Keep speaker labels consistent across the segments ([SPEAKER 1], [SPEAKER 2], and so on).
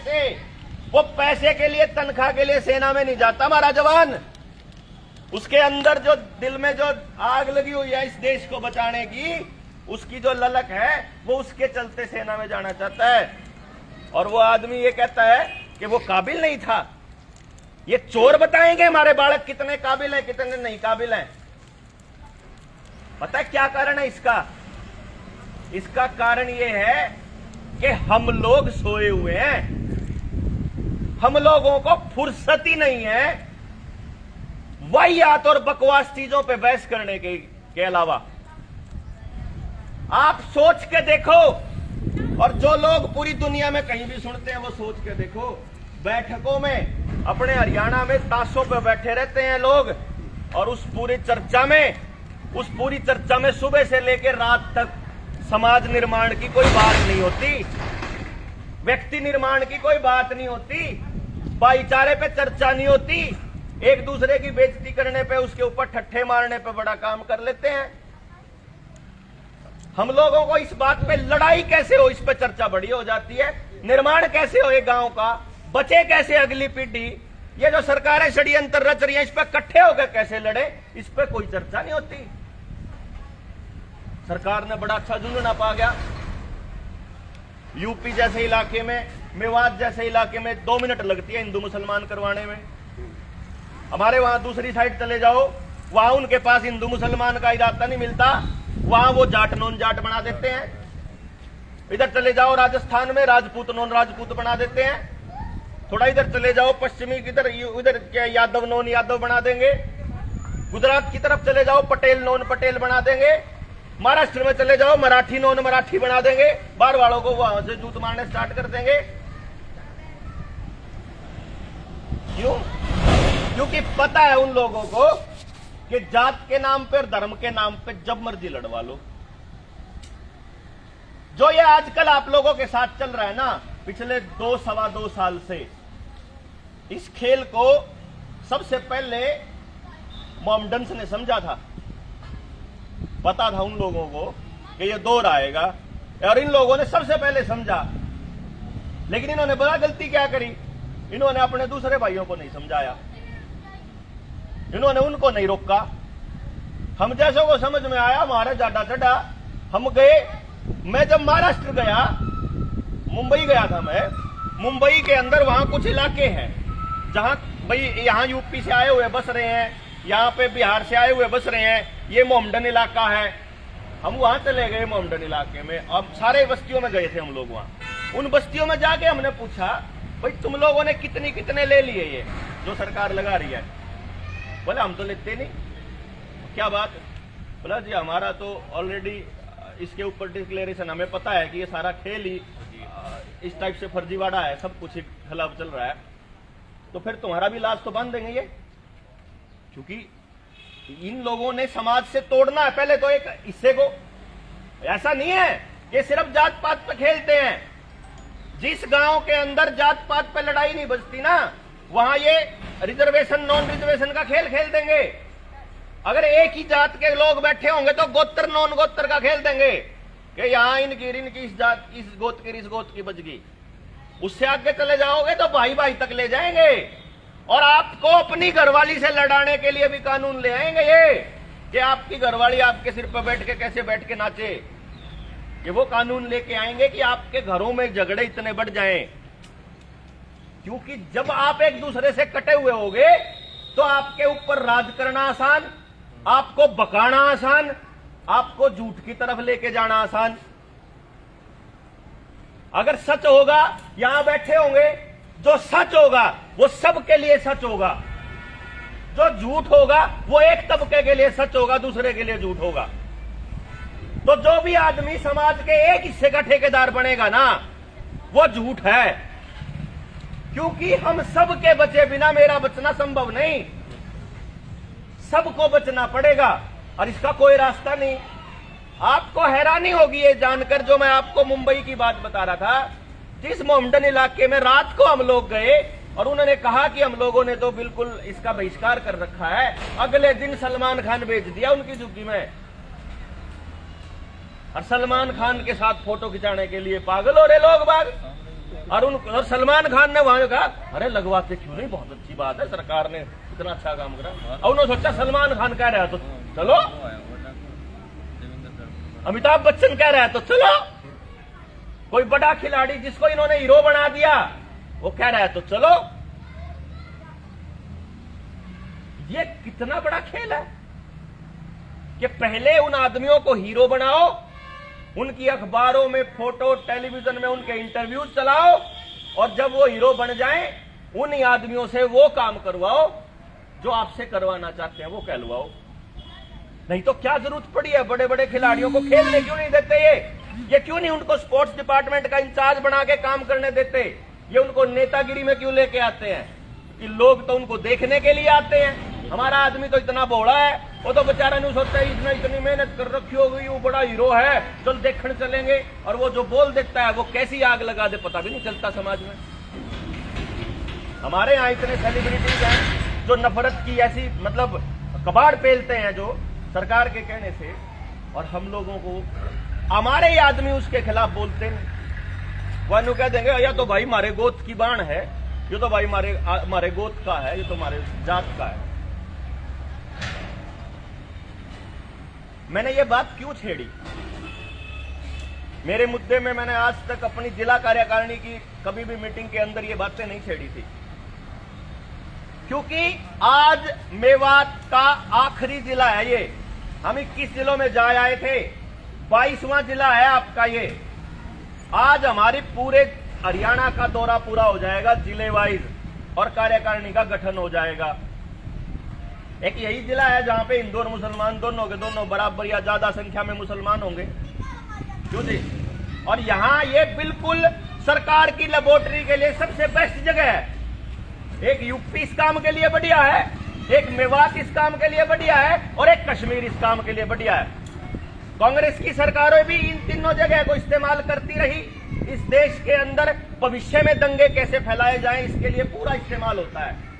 [SPEAKER 1] पैसे, वो पैसे के लिए, तनख्वाह के लिए सेना में नहीं जाता हमारा जवान। उसके अंदर जो दिल में जो आग लगी हुई है इस देश को बचाने की, उसकी जो ललक है वो उसके चलते सेना में जाना चाहता है। और वो आदमी ये कहता है कि वो काबिल नहीं था। ये चोर बताएंगे हमारे बालक कितने काबिल हैं कितने नहीं काबिल हैं। पता है क्या कारण है इसका? इसका कारण ये है कि हम लोग सोए हुए हैं। हम लोगों को फुर्सत ही नहीं है वाहियात और बकवास चीजों पे बहस करने के अलावा। आप सोच के देखो, और जो लोग पूरी दुनिया में कहीं भी सुनते हैं वो सोच के देखो, बैठकों में अपने हरियाणा में ताशों पे बैठे रहते हैं लोग, और उस पूरी चर्चा में सुबह से लेकर रात तक समाज निर्माण की कोई बात नहीं होती, व्यक्ति निर्माण की कोई बात नहीं होती, भाईचारे पे चर्चा नहीं होती, एक दूसरे की बेइज्जती करने पे, उसके ऊपर ठट्ठे मारने पे बड़ा काम कर लेते हैं। हम लोगों को इस बात पे लड़ाई कैसे हो, इस पे चर्चा बड़ी हो जाती है। निर्माण कैसे हो एक गांव का, बचे कैसे अगली पीढ़ी, ये जो सरकारें षड्यंत्र रच रही हैं इस पे इकट्ठे होकर कैसे लड़े, इस पे कोई चर्चा नहीं होती। सरकार ने बड़ा अच्छा जुनून पा गया। यूपी जैसे इलाके में, मेवात जैसे इलाके में 2 मिनट लगती है हिंदू मुसलमान करवाने में। हमारे वहां दूसरी साइड चले जाओ, वहां उनके पास हिंदू मुसलमान का इरादा नहीं मिलता, वहां वो जाट नॉन जाट बना देते हैं। इधर चले जाओ राजस्थान में राजपूत नॉन राजपूत बना देते हैं। थोड़ा इधर चले जाओ पश्चिमी किधर, उधर क्या यादव नॉन यादव बना देंगे। गुजरात की तरफ चले जाओ पटेल नॉन पटेल बना देंगे। महाराष्ट्र में चले जाओ मराठी नॉन मराठी बना देंगे। बाहर वालों को वहां से जूत मारने स्टार्ट कर देंगे। क्यों? क्योंकि पता है उन लोगों को कि जात के नाम पे और धर्म के नाम पे जब मर्जी लड़वा लो। जो ये आजकल आप लोगों के साथ चल रहा है ना, पिछले 2-2.25 साल से, इस खेल को सबसे पहले मोहम्मडन्स ने समझा था। पता था उन लोगों को कि ये दौर आएगा, और इन लोगों ने सबसे पहले समझा। लेकिन इन्होंने बड़ा गलती क्या करी, इन्होंने अपने दूसरे भाइयों को नहीं समझाया, इन्होंने उनको नहीं रोका। हम जैसों को समझ में आया हमारा जाडा चढ़ा, हम गए। मैं जब महाराष्ट्र गया, मुंबई गया था मैं, मुंबई के अंदर वहां कुछ इलाके हैं जहां भाई यहां यूपी से आए हुए बस रहे हैं, यहाँ पे बिहार से आए हुए बस रहे हैं, ये मोहम्मडन इलाका है। हम वहां चले गए मोहम्मडन इलाके में, अब सारे बस्तियों में गए थे हम लोग। वहां उन बस्तियों में जाके हमने पूछा, भाई तुम लोगों ने कितने ले लिए ये जो सरकार लगा रही है? बोले हम तो लेते नहीं। क्या बात? बोला जी हमारा तो ऑलरेडी इसके ऊपर डिक्लेरेशन, हमें पता है कि ये सारा खेल ही इस टाइप से फर्जीवाड़ा है, सब कुछ खिलाफ चल रहा है, तो फिर तुम्हारा भी लाश तो बांध देंगे ये। क्योंकि इन लोगों ने समाज से तोड़ना है पहले तो एक हिस्से को। ऐसा नहीं है कि सिर्फ जात पात पे खेलते हैं। जिस गांव के अंदर जात पात पे लड़ाई नहीं बचती ना, वहां ये रिजर्वेशन नॉन रिजर्वेशन का खेल खेल देंगे। अगर एक ही जात के लोग बैठे होंगे तो गोत्र नॉन गोत्र का खेल देंगे कि यहां इनकी इस जात इस गोत की बच गई। उससे आगे चले जाओगे तो भाई भाई तक ले जाएंगे, और आपको अपनी घरवाली से लड़ाने के लिए भी कानून ले आएंगे ये कि आपकी घरवाली आपके सिर पर बैठ के कैसे बैठ के नाचे। ये वो कानून लेके आएंगे कि आपके घरों में झगड़े इतने बढ़ जाएं। क्योंकि जब आप एक दूसरे से कटे हुए होगे तो आपके ऊपर राज करना आसान, आपको बकाना आसान, आपको झूठ की तरफ लेके जाना आसान। अगर सच होगा, यहां बैठे होंगे, जो सच होगा वो सबके लिए सच होगा, जो झूठ होगा वो एक तबके के लिए सच होगा, दूसरे के लिए झूठ होगा। तो जो भी आदमी समाज के एक हिस्से का ठेकेदार बनेगा ना, वो झूठ है। क्योंकि हम सबके बचे बिना मेरा बचना संभव नहीं, सबको बचना पड़ेगा, और इसका कोई रास्ता नहीं। आपको हैरानी होगी ये जानकर, जो मैं आपको मुंबई की बात बता रहा था, जिस मोहम्मडन इलाके में रात को हम लोग गए और उन्होंने कहा कि हम लोगों ने तो बिल्कुल इसका बहिष्कार कर रखा है, अगले दिन सलमान खान भेज दिया उनकी झुग्गी में, और सलमान खान के साथ फोटो खिंचाने के लिए पागल हो रहे लोग बाग। और सलमान खान ने वहां कहा अरे लगवाते क्यों नहीं, बहुत अच्छी बात है, सरकार ने इतना अच्छा काम करा। और उन्होंने सोचा सलमान खान कह रहा है तो चलो, अमिताभ बच्चन कह रहा है तो चलो, कोई बड़ा खिलाड़ी जिसको इन्होंने हीरो बना दिया वो कह रहा है तो चलो। ये कितना बड़ा खेल है कि पहले उन आदमियों को हीरो बनाओ, उनकी अखबारों में फोटो, टेलीविजन में उनके इंटरव्यू चलाओ, और जब वो हीरो बन जाएं उन आदमियों से वो काम करवाओ जो आपसे करवाना चाहते हैं, वो कहलवाओ। नहीं तो क्या जरूरत पड़ी है बड़े बड़े खिलाड़ियों को खेलने क्यों नहीं देते? ये क्यों नहीं उनको स्पोर्ट्स डिपार्टमेंट का इंचार्ज बना के काम करने देते? ये उनको नेतागिरी में क्यों लेके आते हैं? कि लोग तो उनको देखने के लिए आते हैं। हमारा आदमी तो इतना बोला है, वो तो बेचारा नहीं सोचता है इसने इतनी मेहनत कर रखी होगी, वो बड़ा हीरो है, चल देखने चलेंगे, और वो जो बोल देता है वो कैसी आग लगा दे पता भी नहीं चलता समाज में। हमारे यहाँ इतने सेलिब्रिटीज हैं जो नफरत की ऐसी मतलब कबाड़ पेलते हैं जो सरकार के कहने से, और हम लोगों को हमारे ही आदमी उसके खिलाफ बोलते हैं। वो कह देंगे या तो भाई मारे गोत की बाण है, ये तो भाई मारे गोत का है, ये तो हमारे जात का है। मैंने ये बात क्यों छेड़ी? मेरे मुद्दे में मैंने आज तक अपनी जिला कार्यकारिणी की कभी भी मीटिंग के अंदर ये बातें नहीं छेड़ी थी, क्योंकि आज मेवात का आखिरी जिला है ये। हम 21 जिलों में जा आए थे, 22वां जिला है आपका ये। आज हमारी पूरे हरियाणा का दौरा पूरा हो जाएगा जिले वाइज, और कार्यकारिणी का गठन हो जाएगा। एक यही जिला है जहां पे हिंदू और मुसलमान दोनों के दोनों बराबर या ज्यादा संख्या में मुसलमान होंगे, क्यों जी? और यहां ये बिल्कुल सरकार की लेबोरेटरी के लिए सबसे बेस्ट जगह है। एक यूपी इस काम के लिए बढ़िया है, एक मेवात इस काम के लिए बढ़िया है, और एक कश्मीर इस काम के लिए बढ़िया है। कांग्रेस की सरकारें भी इन तीनों जगह को इस्तेमाल करती रही। इस देश के अंदर भविष्य में दंगे कैसे फैलाए जाएं, इसके लिए पूरा इस्तेमाल होता है।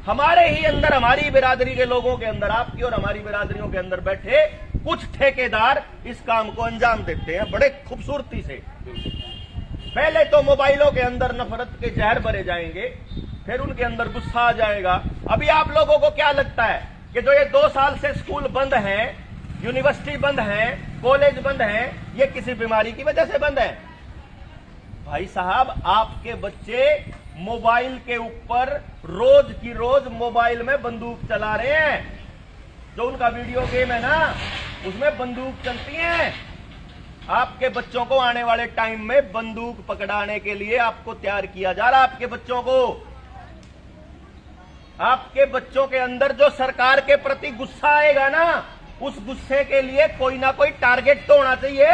[SPEAKER 1] हमारे ही अंदर, हमारी बिरादरी के लोगों के अंदर, आपकी और हमारी बिरादरियों के अंदर बैठे कुछ ठेकेदार इस काम को अंजाम देते हैं बड़े खूबसूरती से। पहले तो मोबाइलों के अंदर नफरत के जहर भरे जाएंगे, फिर उनके अंदर गुस्सा आ जाएगा। अभी आप लोगों को क्या लगता है कि जो ये 2 साल से स्कूल बंद हैं, यूनिवर्सिटी बंद हैं, कॉलेज बंद हैं, ये किसी बीमारी की वजह से बंद है? भाई साहब, आपके बच्चे मोबाइल के ऊपर रोज की रोज मोबाइल में बंदूक चला रहे हैं। जो उनका वीडियो गेम है ना, उसमें बंदूक चलती है। आपके बच्चों को आने वाले टाइम में बंदूक पकड़ाने के लिए आपको तैयार किया जा रहा है। आपके बच्चों को, आपके बच्चों के अंदर जो सरकार के प्रति गुस्सा आएगा ना, उस गुस्से के लिए कोई ना कोई टारगेट तो होना चाहिए।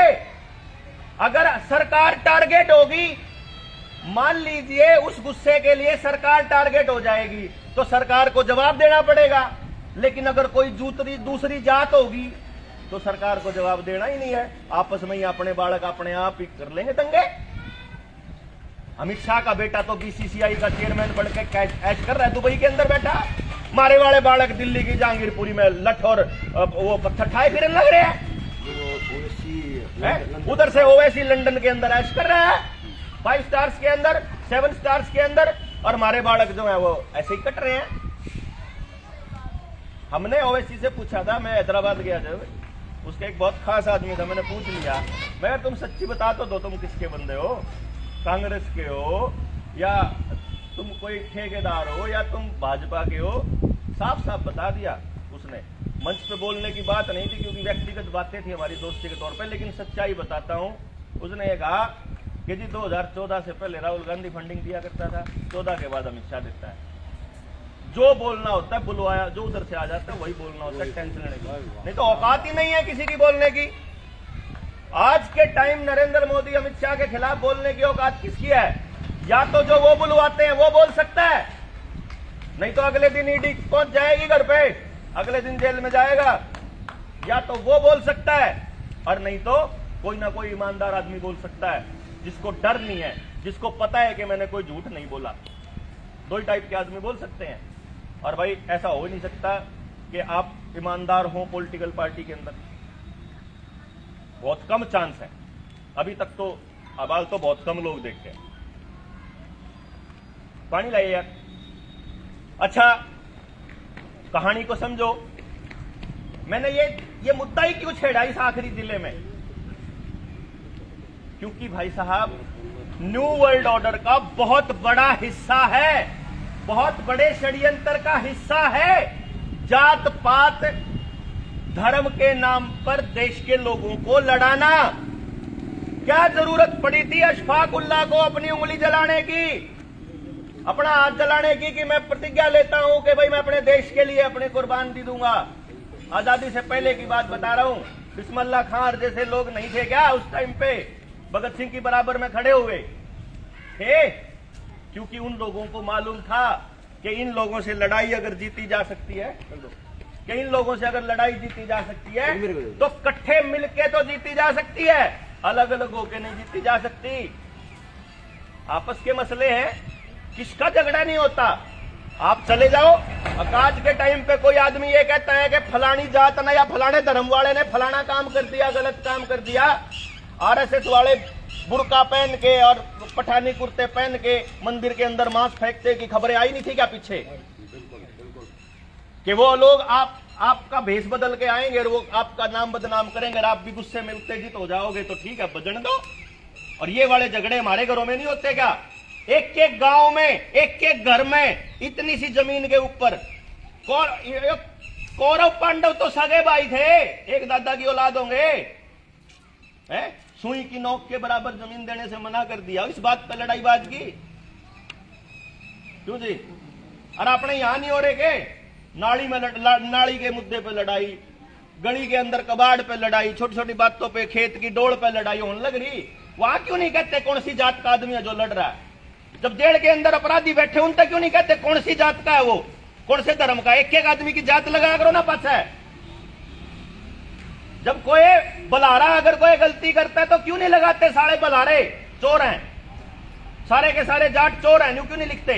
[SPEAKER 1] अगर सरकार टारगेट होगी, मान लीजिए उस गुस्से के लिए सरकार टारगेट हो जाएगी, तो सरकार को जवाब देना पड़ेगा। लेकिन अगर कोई दूसरी जात होगी तो सरकार को जवाब देना ही नहीं है। आपस में ही अपने बालक अपने आप ही कर लेंगे दंगे। अमित शाह का बेटा तो बीसीसीआई का चेयरमैन बन के ऐश कर रहा है दुबई के अंदर बैठा। मारे वाले बालक दिल्ली की जहांगीरपुरी में लठ और वो पत्थर ठाए फिरने लग रहे हैं। उधर से ओवैसी लंदन के अंदर ऐश कर रहा है, 5 स्टार्स के अंदर, 7 स्टार्स के अंदर, और हमारे बालक जो है वो ऐसे ही कट रहे हैं। हमने ओवैसी से पूछा था, मैं हैदराबाद गया जब, उसके एक बहुत खास आदमी था, मैंने पूछ लिया, मैं तुम सच्ची बता तो दो, तुम किसके बंदे हो? कांग्रेस के हो या तुम कोई ठेकेदार हो या तुम भाजपा के हो? साफ साफ बता दिया उसने। मंच पे बोलने की बात नहीं थी क्योंकि व्यक्तिगत बातें थी हमारी दोस्ती के तौर पे, लेकिन सच्चाई बताता हूं। उसने ये कहा कि जी 2014 से पहले राहुल गांधी फंडिंग दिया करता था, 14 के बाद अमित शाह देता है। जो बोलना होता है बुलवाया, जो उधर से आ जाता है वही बोलना होता है, टेंशन लेने की नहीं तो औकात ही नहीं है किसी की बोलने की। आज के टाइम नरेंद्र मोदी अमित शाह के खिलाफ बोलने की औकात किसकी है? या तो जो वो बुलवाते हैं वो बोल सकता है, नहीं तो अगले दिन ईडी पहुंच जाएगी घर पे, अगले दिन जेल में जाएगा। या तो वो बोल सकता है, और नहीं तो कोई ना कोई ईमानदार आदमी बोल सकता है, जिसको डर नहीं है, जिसको पता है कि मैंने कोई झूठ नहीं बोला। 2 ही टाइप के आदमी बोल सकते हैं। और भाई ऐसा हो नहीं सकता कि आप ईमानदार हो पॉलिटिकल पार्टी के अंदर, बहुत कम चांस है। अभी तक तो आवाज तो बहुत कम लोग देखते हैं। पानी लाइए यार। अच्छा, कहानी को समझो। मैंने ये मुद्दा ही क्यों छेड़ा इस आखिरी जिले में? क्योंकि भाई साहब, न्यू वर्ल्ड ऑर्डर का बहुत बड़ा हिस्सा है, बहुत बड़े षड्यंत्र का हिस्सा है जात पात धर्म के नाम पर देश के लोगों को लड़ाना। क्या जरूरत पड़ी थी अशफाक उल्लाह को अपनी उंगली जलाने की, अपना हाथ जलाने की, कि मैं प्रतिज्ञा लेता हूं कि भाई मैं अपने देश के लिए अपनी कुर्बान दी दूंगा। आजादी से पहले की बात बता रहा हूं। बिस्मिल्लाह खान जैसे लोग नहीं थे क्या उस टाइम पे भगत सिंह की बराबर में खड़े हुए थे? क्योंकि उन लोगों को मालूम था कि इन लोगों से लड़ाई अगर जीती जा सकती है, कि इन लोगों से अगर लड़ाई जीती जा सकती है तो इकट्ठे मिलके तो जीती जा सकती है, अलग अलग होके नहीं जीती जा सकती। आपस के मसले हैं, किसका झगड़ा नहीं होता। आप चले जाओ, आज के टाइम पे कोई आदमी ये कहता है कि फलानी जात ना या फलाने धर्म वाले ने फलाना काम कर दिया, गलत काम कर दिया, आरएसएस वाले बुर्का पहन के और पठानी कुर्ते पहन के मंदिर के अंदर मांस फेंकते की खबरें आई नहीं थी क्या पीछे? कि वो लोग आपका भेष बदल के आएंगे और वो आपका नाम बदनाम करेंगे और आप भी गुस्से में उत्तेजित हो जाओगे, तो ठीक है, बजने दो। और ये वाले झगड़े हमारे घरों में नहीं होते क्या? एक एक गांव में, एक एक घर में, इतनी सी जमीन के ऊपर कौरव पांडव तो सगे भाई थे, एक दादा की औलाद होंगे। सुई की नोक के बराबर जमीन देने से मना कर दिया, इस बात पर लड़ाईबाज की क्यों जी? और अपने यहां नहीं हो रहे के नाली में नाली के मुद्दे पे लड़ाई, गली के अंदर कबाड़ पे लड़ाई, छोटी छोटी बातों पे खेत की डोड़ पे लड़ाई होने लग रही। वहां क्यों नहीं कहते कौन सी जात का आदमी है जो लड़ रहा है? जब जेल के अंदर अपराधी बैठे उन तक क्यों नहीं कहते कौन सी जात का है वो, कौन से धर्म का? एक एक आदमी की जात लगा करो ना पास है। जब कोई बलारा अगर कोई गलती करता है तो क्यों नहीं लगाते सारे बलारे चोर हैं, सारे के सारे जाट चोर हैं, क्यों नहीं लिखते?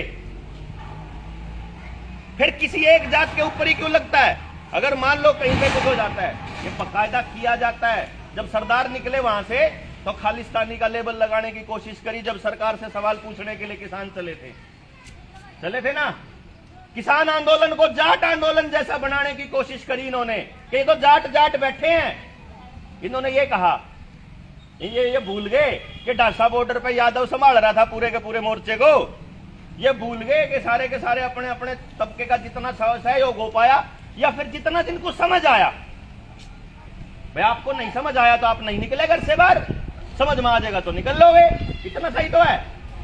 [SPEAKER 1] फिर किसी एक जात के ऊपर ही क्यों लगता है? अगर मान लो कहीं पे कुछ हो जाता है, ये बकायदा किया जाता है। जब सरदार निकले वहां से तो खालिस्तानी का लेबल लगाने की कोशिश करी, जब सरकार से सवाल पूछने के लिए किसान चले थे ना। किसान आंदोलन को जाट आंदोलन जैसा बनाने की कोशिश करी इन्होंने, कि तो जाट जाट बैठे हैं। इन्होंने ये कहा, ये भूल गए कि डासा बॉर्डर पे यादव संभाल रहा था पूरे के पूरे मोर्चे को। ये भूल गए कि सारे के सारे अपने अपने तबके का जितना सहयोग हो पाया या फिर जितना जिनको समझ आया। भाई आपको नहीं समझ आया तो आप नहीं निकले घर से बाहर, समझ में आ जाएगा तो निकल लोगे, इतना सही तो है।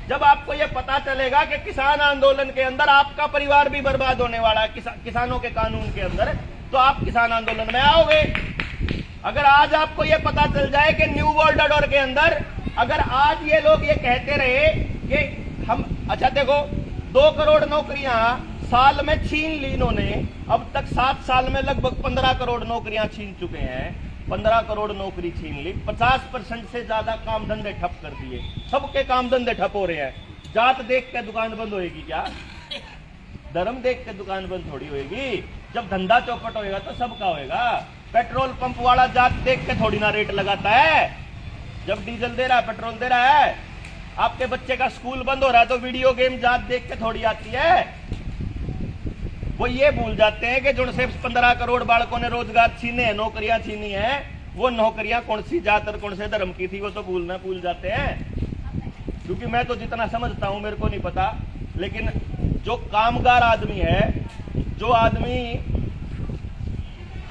[SPEAKER 1] जब आपको यह पता चलेगा कि किसान आंदोलन के अंदर आपका परिवार भी बर्बाद होने वाला है किसानों के कानून के अंदर, तो आप किसान आंदोलन में आओगे। अगर आज आपको यह पता चल जाए कि न्यू वर्ल्ड ऑर्डर के अंदर अगर आज ये लोग ये कहते रहे कि हम, अच्छा देखो 2 करोड़ नौकरियां साल में छीन ली इन्होंने, अब तक 7 साल में लगभग 15 करोड़ नौकरियां छीन चुके हैं। 15 करोड़ नौकरी छीन ली, 50% से ज्यादा काम धंधे ठप कर दिए, सबके काम धंधे ठप हो रहे हैं। जात देख के दुकान बंद होएगी क्या? धर्म देख के दुकान बंद थोड़ी होएगी। जब धंधा चौपट होएगा तो सबका होएगा। पेट्रोल पंप वाला जात देख के थोड़ी ना रेट लगाता है। जब डीजल दे रहा है, पेट्रोल दे रहा है, आपके बच्चे का स्कूल बंद हो रहा है तो वीडियो गेम जात देख के थोड़ी आती है। वो ये भूल जाते हैं कि जो से 15 करोड़ बालकों ने रोजगार छीने हैं, नौकरियां छीनी हैं, वो नौकरियां कौन सी जात और कौन से धर्म की थी वो तो भूल जाते हैं। क्योंकि मैं तो जितना समझता हूं मेरे को नहीं पता, लेकिन जो कामगार आदमी है, जो आदमी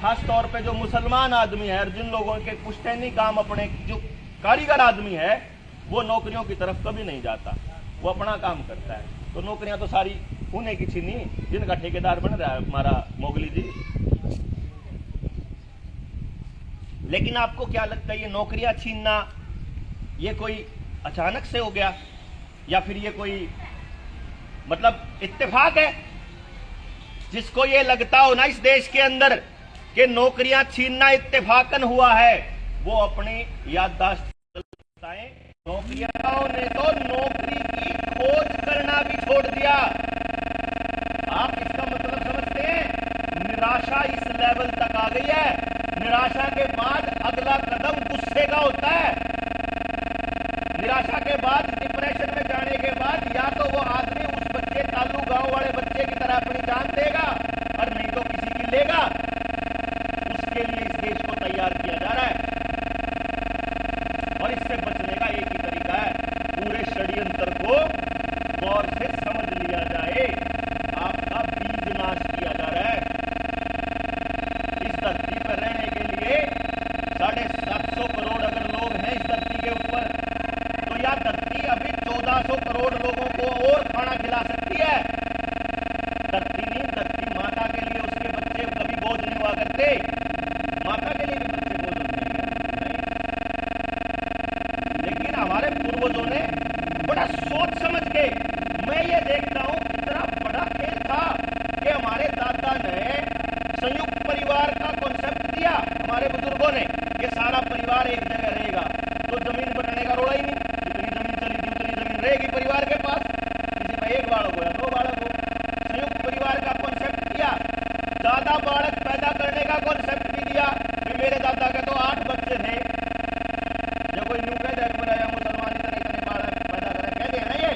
[SPEAKER 1] खास तौर पे जो मुसलमान आदमी है और जिन लोगों के पुश्तैनी काम अपने जो कारीगर आदमी है, वो नौकरियों की तरफ कभी नहीं जाता, वो अपना काम करता है। तो नौकरियां तो सारी उन्हें की छीनी जिनका ठेकेदार बन रहा है हमारा मोगली जी। लेकिन आपको क्या लगता है ये नौकरियां छीनना ये कोई अचानक से हो गया या फिर ये कोई मतलब इत्तेफाक है? जिसको ये लगता हो ना इस देश के अंदर कि नौकरियां छीनना इत्तेफाकन हुआ है, वो अपनी याददाश्त बताएं। नौकरियों ने तो नौकरी की खोज करना भी छोड़ दिया। आप इसका मतलब समझते हैं? निराशा इस लेवल तक आ गई है। निराशा के बाद अगला कदम गुस्से का होता है। निराशा के बाद, डिप्रेशन में जाने के बाद या तो वो आदमी उस बच्चे गौर से समझ लिया जाए, आपका बीज नाश किया जा रहा है। इस धरती पर रहने के लिए 750 करोड़ अगर लोग हैं इस धरती के ऊपर, तो यह धरती अभी 1400 करोड़ लोगों को और खाना खिला सकती है। धरती नहीं, धरती माता के लिए उसके बच्चे कभी बोझ नहीं हुआ करते, माता के लिए भी बच्चे बोझ होते नहीं। लेकिन हमारे पूर्वजों ने बड़ा सोच समझ के, मैं ये देखता हूं कितना बड़ा खेल था कि हमारे दादा ने संयुक्त परिवार का कॉन्सेप्ट दिया, हमारे बुजुर्गों ने, कि सारा परिवार एक जगह रहेगा, तो जमीन बटने का रोड़ा ही नहीं। जितनी जमीन चली थी उतनी जमीन रहेगी परिवार के पास, किसी का एक बालक हो या 2 बालक हो। संयुक्त परिवार का कॉन्सेप्ट दिया, ज्यादा बालक पैदा करने का कॉन्सेप्ट भी दिया। मेरे दादा के तो 8 बच्चे थे। जब कोई न्यू कह दिया मुसलमान इतने इतने बालक पैदा करें, कह दिया ना ये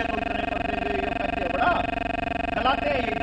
[SPEAKER 1] तो इतने करते, ये कहते बड़ा खिलाते हैं ये